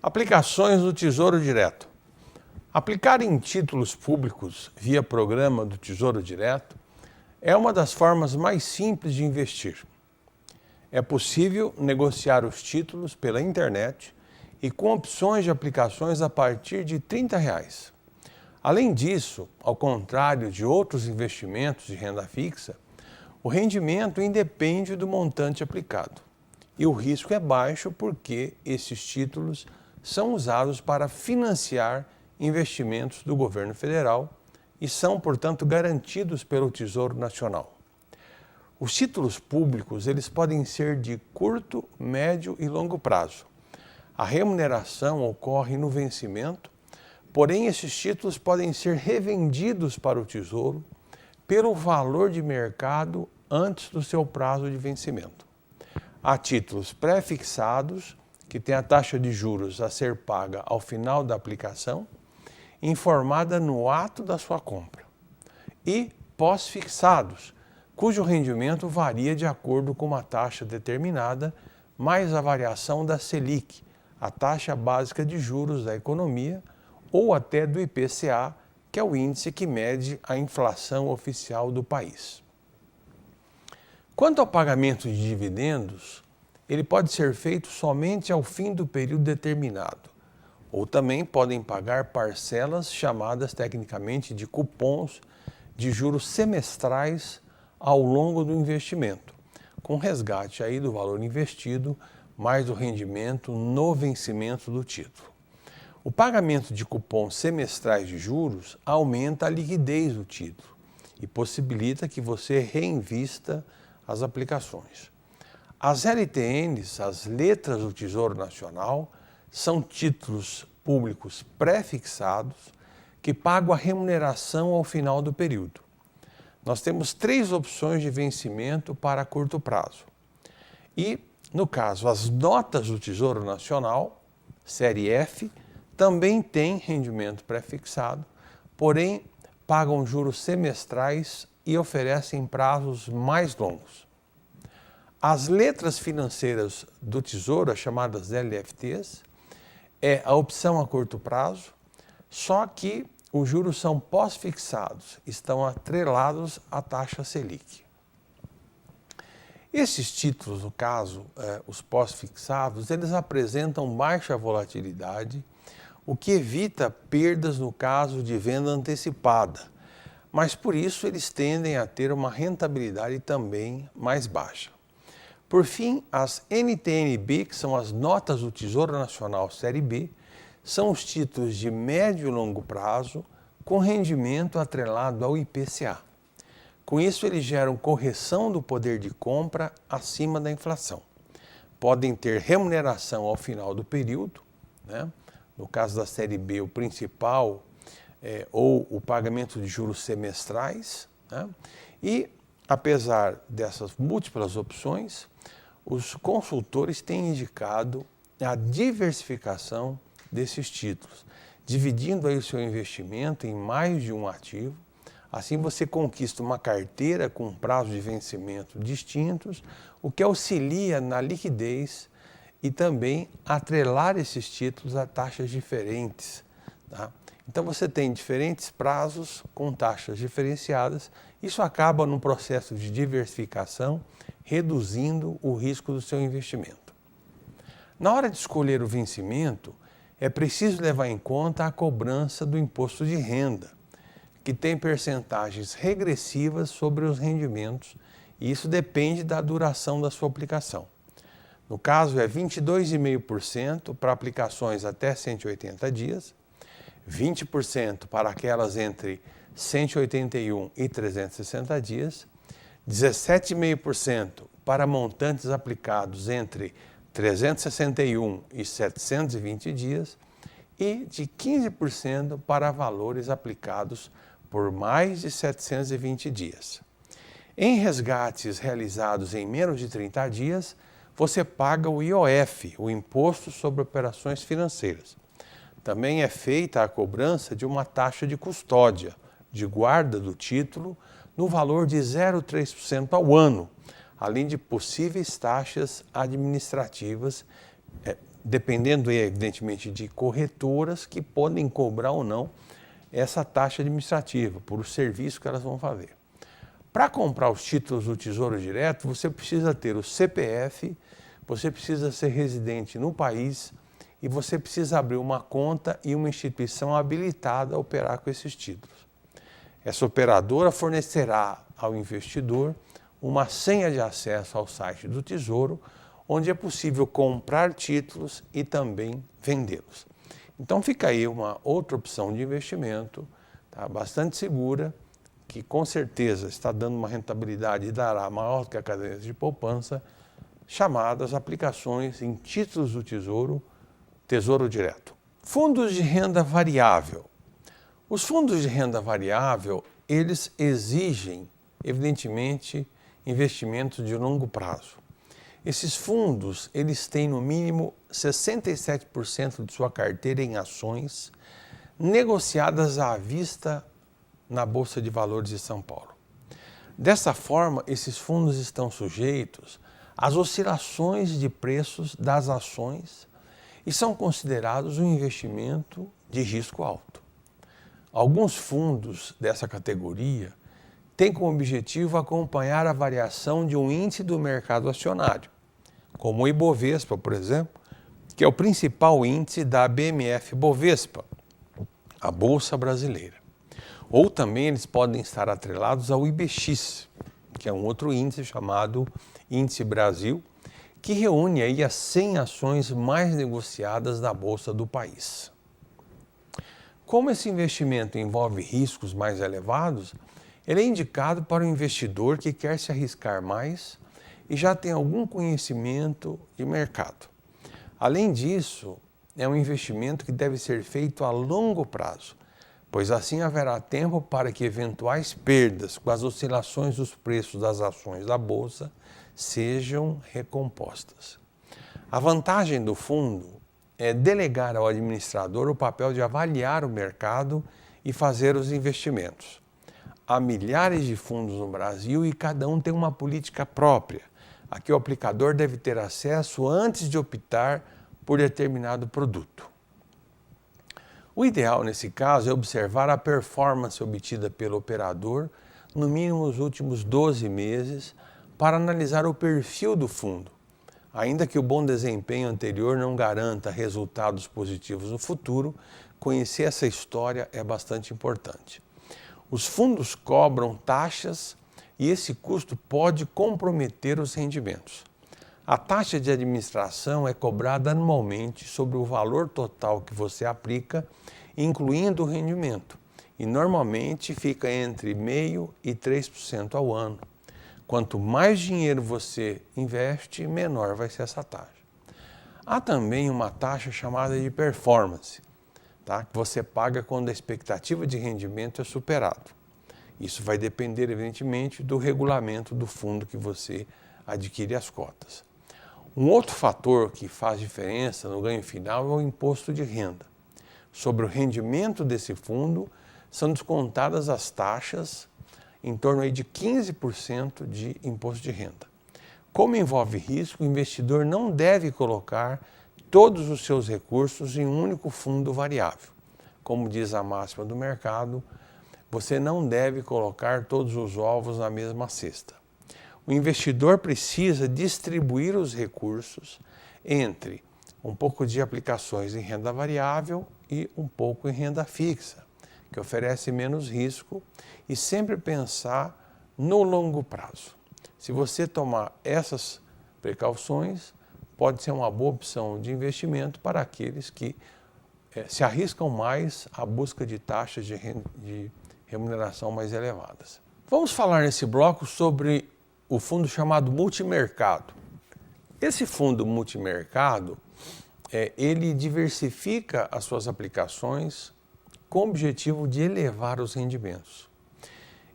Aplicações do Tesouro Direto. Aplicar em títulos públicos via programa do Tesouro Direto é uma das formas mais simples de investir. É possível negociar os títulos pela internet e com opções de aplicações a partir de R$ 30. Além disso, ao contrário de outros investimentos de renda fixa, o rendimento independe do montante aplicado. E o risco é baixo porque esses títulos são usados para financiar investimentos do governo federal e são, portanto, garantidos pelo Tesouro Nacional. Os títulos públicos, eles podem ser de curto, médio e longo prazo. A remuneração ocorre no vencimento, porém esses títulos podem ser revendidos para o Tesouro pelo valor de mercado antes do seu prazo de vencimento. Há títulos pré-fixados, que têm a taxa de juros a ser paga ao final da aplicação, informada no ato da sua compra, e pós-fixados, cujo rendimento varia de acordo com uma taxa determinada, mais a variação da Selic, a taxa básica de juros da economia, ou até do IPCA, que é o índice que mede a inflação oficial do país. Quanto ao pagamento de dividendos, ele pode ser feito somente ao fim do período determinado, ou também podem pagar parcelas chamadas tecnicamente de cupons de juros semestrais ao longo do investimento, com resgate aí do valor investido mais o rendimento no vencimento do título. O pagamento de cupons semestrais de juros aumenta a liquidez do título e possibilita que você reinvista as aplicações. As LTNs, as letras do Tesouro Nacional, são títulos públicos pré-fixados que pagam a remuneração ao final do período. Nós temos 3 opções de vencimento para curto prazo. E, no caso, as notas do Tesouro Nacional, série F, também têm rendimento pré-fixado, porém pagam juros semestrais e oferecem prazos mais longos. As letras financeiras do Tesouro, as chamadas LFTs, é a opção a curto prazo, só que os juros são pós-fixados, estão atrelados à taxa Selic. Esses títulos, no caso, os pós-fixados, eles apresentam baixa volatilidade, o que evita perdas no caso de venda antecipada, mas por isso eles tendem a ter uma rentabilidade também mais baixa. Por fim, as NTN-B, que são as notas do Tesouro Nacional série B, são os títulos de médio e longo prazo com rendimento atrelado ao IPCA. Com isso, eles geram correção do poder de compra acima da inflação. Podem ter remuneração ao final do período, né? No caso da série B, o principal ou o pagamento de juros semestrais, né? E, apesar dessas múltiplas opções, os consultores têm indicado a diversificação desses títulos, dividindo aí o seu investimento em mais de um ativo. Assim você conquista uma carteira com prazo de vencimento distintos, o que auxilia na liquidez e também atrelar esses títulos a taxas diferentes, tá? Então você tem diferentes prazos com taxas diferenciadas. Isso acaba num processo de diversificação, reduzindo o risco do seu investimento. Na hora de escolher o vencimento, é preciso levar em conta a cobrança do imposto de renda, que tem percentagens regressivas sobre os rendimentos, e isso depende da duração da sua aplicação. No caso, é 22,5% para aplicações até 180 dias, 20% para aquelas entre 181 e 360 dias, 17,5% para montantes aplicados entre 361 e 720 dias e de 15% para valores aplicados por mais de 720 dias. Em resgates realizados em menos de 30 dias, você paga o IOF, o Imposto sobre Operações Financeiras. Também é feita a cobrança de uma taxa de custódia, de guarda do título, no valor de 0,3% ao ano, além de possíveis taxas administrativas dependendo, evidentemente, de corretoras que podem cobrar ou não essa taxa administrativa por o serviço que elas vão fazer. Para comprar os títulos do Tesouro Direto, você precisa ter o CPF, você precisa ser residente no país e você precisa abrir uma conta e uma instituição habilitada a operar com esses títulos. Essa operadora fornecerá ao investidor uma senha de acesso ao site do Tesouro, onde é possível comprar títulos e também vendê-los. Então fica aí uma outra opção de investimento, tá, bastante segura, que com certeza está dando uma rentabilidade e dará maior que a caderneta de poupança, chamadas aplicações em títulos do Tesouro, Tesouro Direto. Fundos de renda variável. Os fundos de renda variável, eles exigem, evidentemente, investimentos de longo prazo. Esses fundos, eles têm no mínimo 67% de sua carteira em ações negociadas à vista na Bolsa de Valores de São Paulo. Dessa forma, esses fundos estão sujeitos às oscilações de preços das ações e são considerados um investimento de risco alto. Alguns fundos dessa categoria têm como objetivo acompanhar a variação de um índice do mercado acionário, como o Ibovespa, por exemplo, que é o principal índice da BMF-Bovespa, a Bolsa Brasileira. Ou também eles podem estar atrelados ao IBX, que é um outro índice chamado Índice Brasil, que reúne aí as 100 ações mais negociadas na Bolsa do país. Como esse investimento envolve riscos mais elevados, ele é indicado para o investidor que quer se arriscar mais e já tem algum conhecimento de mercado. Além disso, é um investimento que deve ser feito a longo prazo, pois assim haverá tempo para que eventuais perdas com as oscilações dos preços das ações da Bolsa sejam recompostas. A vantagem do fundo é delegar ao administrador o papel de avaliar o mercado e fazer os investimentos. Há milhares de fundos no Brasil e cada um tem uma política própria, a que o aplicador deve ter acesso antes de optar por determinado produto. O ideal, nesse caso, é observar a performance obtida pelo operador, no mínimo nos últimos 12 meses, para analisar o perfil do fundo. Ainda que o bom desempenho anterior não garanta resultados positivos no futuro, conhecer essa história é bastante importante. Os fundos cobram taxas e esse custo pode comprometer os rendimentos. A taxa de administração é cobrada anualmente sobre o valor total que você aplica, incluindo o rendimento, e normalmente fica entre 0,5% e 3% ao ano. Quanto mais dinheiro você investe, menor vai ser essa taxa. Há também uma taxa chamada de performance, tá? Que você paga quando a expectativa de rendimento é superado. Isso vai depender, evidentemente, do regulamento do fundo que você adquire as cotas. Um outro fator que faz diferença no ganho final é o imposto de renda. Sobre o rendimento desse fundo, são descontadas as taxas em torno aí de 15% de imposto de renda. Como envolve risco, o investidor não deve colocar todos os seus recursos em um único fundo variável. Como diz a máxima do mercado, você não deve colocar todos os ovos na mesma cesta. O investidor precisa distribuir os recursos entre um pouco de aplicações em renda variável e um pouco em renda fixa, que oferece menos risco, e sempre pensar no longo prazo. Se você tomar essas precauções, pode ser uma boa opção de investimento para aqueles que se arriscam mais à busca de taxas de remuneração mais elevadas. Vamos falar nesse bloco sobre o fundo chamado multimercado. Esse fundo multimercado, ele diversifica as suas aplicações com o objetivo de elevar os rendimentos.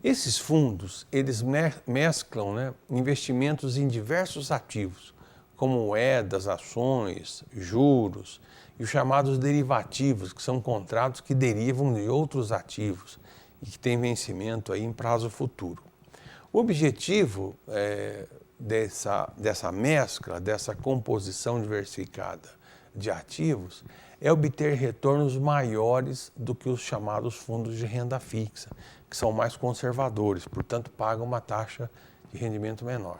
Esses fundos, eles mesclam, investimentos em diversos ativos, como moedas, ações, juros e os chamados derivativos, que são contratos que derivam de outros ativos e que têm vencimento aí em prazo futuro. O objetivo dessa mescla, dessa composição diversificada de ativos é obter retornos maiores do que os chamados fundos de renda fixa, que são mais conservadores, portanto pagam uma taxa de rendimento menor.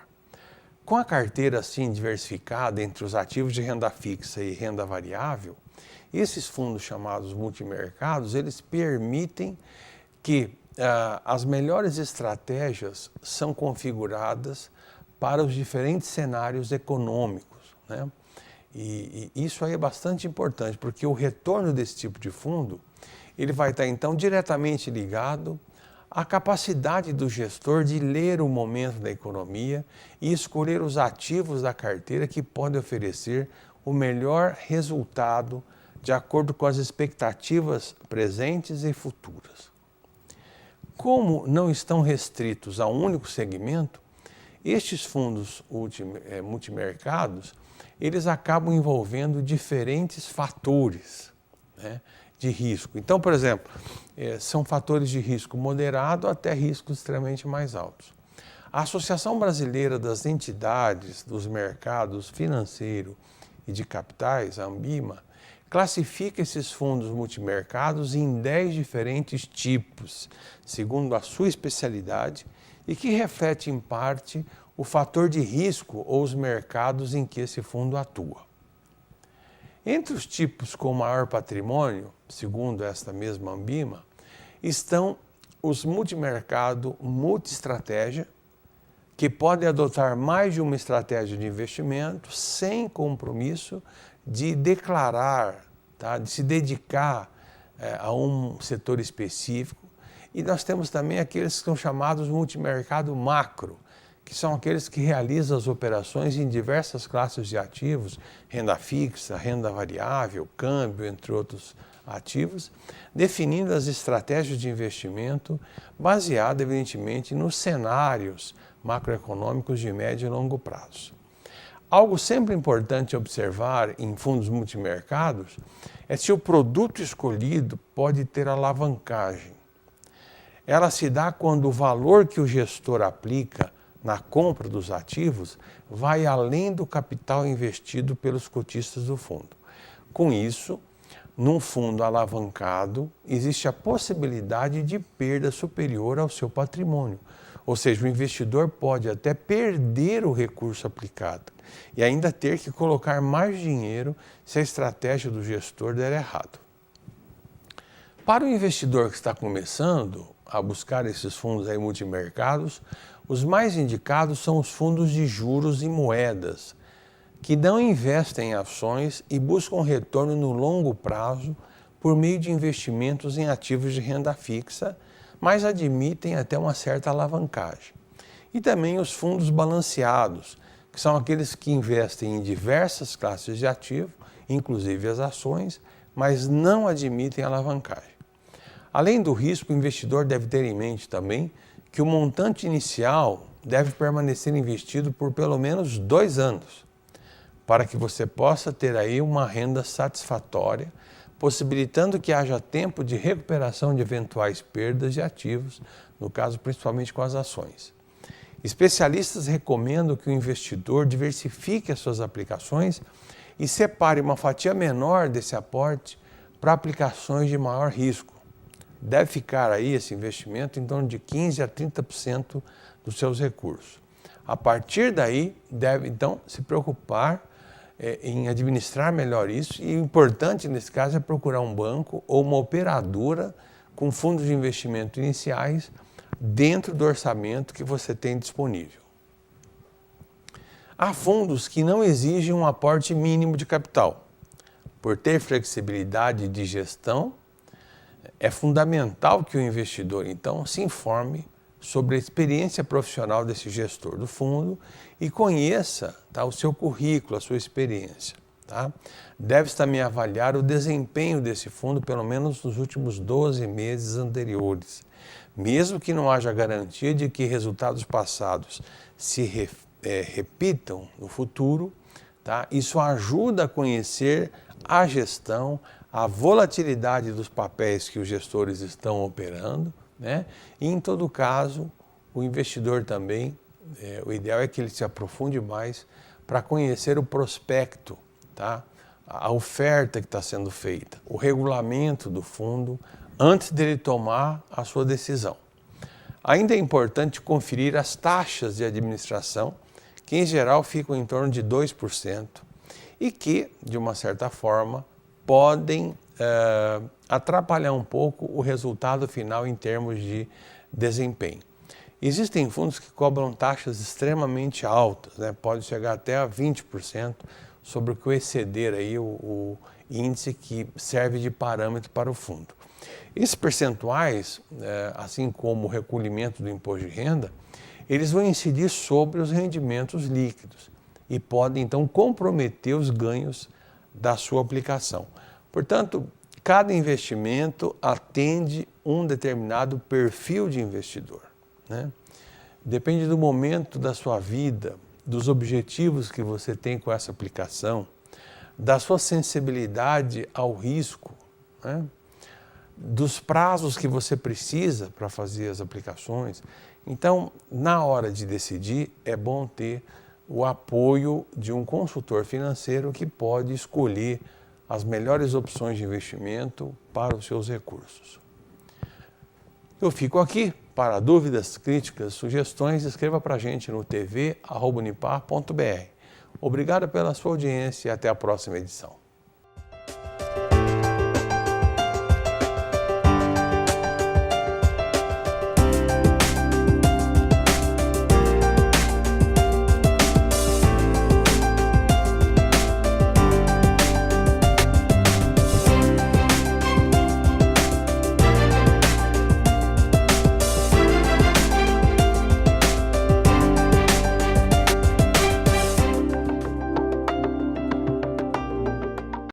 Com a carteira assim diversificada entre os ativos de renda fixa e renda variável, esses fundos chamados multimercados, eles permitem que as melhores estratégias são configuradas para os diferentes cenários econômicos, né? E isso aí é bastante importante, porque o retorno desse tipo de fundo, ele vai estar então diretamente ligado à capacidade do gestor de ler o momento da economia e escolher os ativos da carteira que podem oferecer o melhor resultado de acordo com as expectativas presentes e futuras. Como não estão restritos a um único segmento, estes fundos multimercados, eles acabam envolvendo diferentes fatores, né, de risco. Então, por exemplo, são fatores de risco moderado até riscos extremamente mais altos. A Associação Brasileira das Entidades dos Mercados Financeiro e de Capitais, a ANBIMA, classifica esses fundos multimercados em 10 diferentes tipos, segundo a sua especialidade, e que reflete em parte o fator de risco ou os mercados em que esse fundo atua. Entre os tipos com maior patrimônio, segundo esta mesma ANBIMA, estão os multimercado multi-estratégia, que podem adotar mais de uma estratégia de investimento sem compromisso de declarar, tá, de se dedicar a um setor específico. E nós temos também aqueles que são chamados multimercado macro, que são aqueles que realizam as operações em diversas classes de ativos, renda fixa, renda variável, câmbio, entre outros ativos, definindo as estratégias de investimento baseadas, evidentemente, nos cenários macroeconômicos de médio e longo prazo. Algo sempre importante observar em fundos multimercados é se o produto escolhido pode ter alavancagem. Ela se dá quando o valor que o gestor aplica na compra dos ativos vai além do capital investido pelos cotistas do fundo. Com isso, num fundo alavancado, existe a possibilidade de perda superior ao seu patrimônio. Ou seja, o investidor pode até perder o recurso aplicado e ainda ter que colocar mais dinheiro se a estratégia do gestor der errado. Para o investidor que está começando a buscar esses fundos aí multimercados, os mais indicados são os fundos de juros e moedas, que não investem em ações e buscam retorno no longo prazo por meio de investimentos em ativos de renda fixa, mas admitem até uma certa alavancagem. E também os fundos balanceados, que são aqueles que investem em diversas classes de ativo, inclusive as ações, mas não admitem alavancagem. Além do risco, o investidor deve ter em mente também que o montante inicial deve permanecer investido por pelo menos 2 anos, para que você possa ter aí uma renda satisfatória, possibilitando que haja tempo de recuperação de eventuais perdas de ativos, no caso principalmente com as ações. Especialistas recomendam que o investidor diversifique as suas aplicações e separe uma fatia menor desse aporte para aplicações de maior risco. Deve ficar aí esse investimento em torno de 15% a 30% dos seus recursos. A partir daí, deve então se preocupar em administrar melhor isso, e o importante nesse caso é procurar um banco ou uma operadora com fundos de investimento iniciais dentro do orçamento que você tem disponível. Há fundos que não exigem um aporte mínimo de capital. Por ter flexibilidade de gestão, é fundamental que o investidor, então, se informe sobre a experiência profissional desse gestor do fundo e conheça, tá, o seu currículo, a sua experiência. Tá? Deve-se também avaliar o desempenho desse fundo pelo menos nos últimos 12 meses anteriores, mesmo que não haja garantia de que resultados passados se repitam no futuro. Tá? Isso ajuda a conhecer a gestão, a volatilidade dos papéis que os gestores estão operando, né? E, em todo caso, o investidor também, o ideal é que ele se aprofunde mais para conhecer o prospecto, tá? a oferta que está sendo feita, o regulamento do fundo, antes dele tomar a sua decisão. Ainda é importante conferir as taxas de administração, que em geral ficam em torno de 2% e que, de uma certa forma, podem atrapalhar um pouco o resultado final em termos de desempenho. Existem fundos que cobram taxas extremamente altas, né? Pode chegar até a 20% sobre o que exceder aí o índice que serve de parâmetro para o fundo. Esses percentuais, assim como o recolhimento do imposto de renda, eles vão incidir sobre os rendimentos líquidos e podem então comprometer os ganhos da sua aplicação. Portanto, cada investimento atende um determinado perfil de investidor, né? Depende do momento da sua vida, dos objetivos que você tem com essa aplicação, da sua sensibilidade ao risco, né? Dos prazos que você precisa para fazer as aplicações. Então, na hora de decidir, é bom ter o apoio de um consultor financeiro que pode escolher as melhores opções de investimento para os seus recursos. Eu fico aqui. Para dúvidas, críticas, sugestões, escreva para a gente no tv@unipar.br. Obrigado pela sua audiência e até a próxima edição.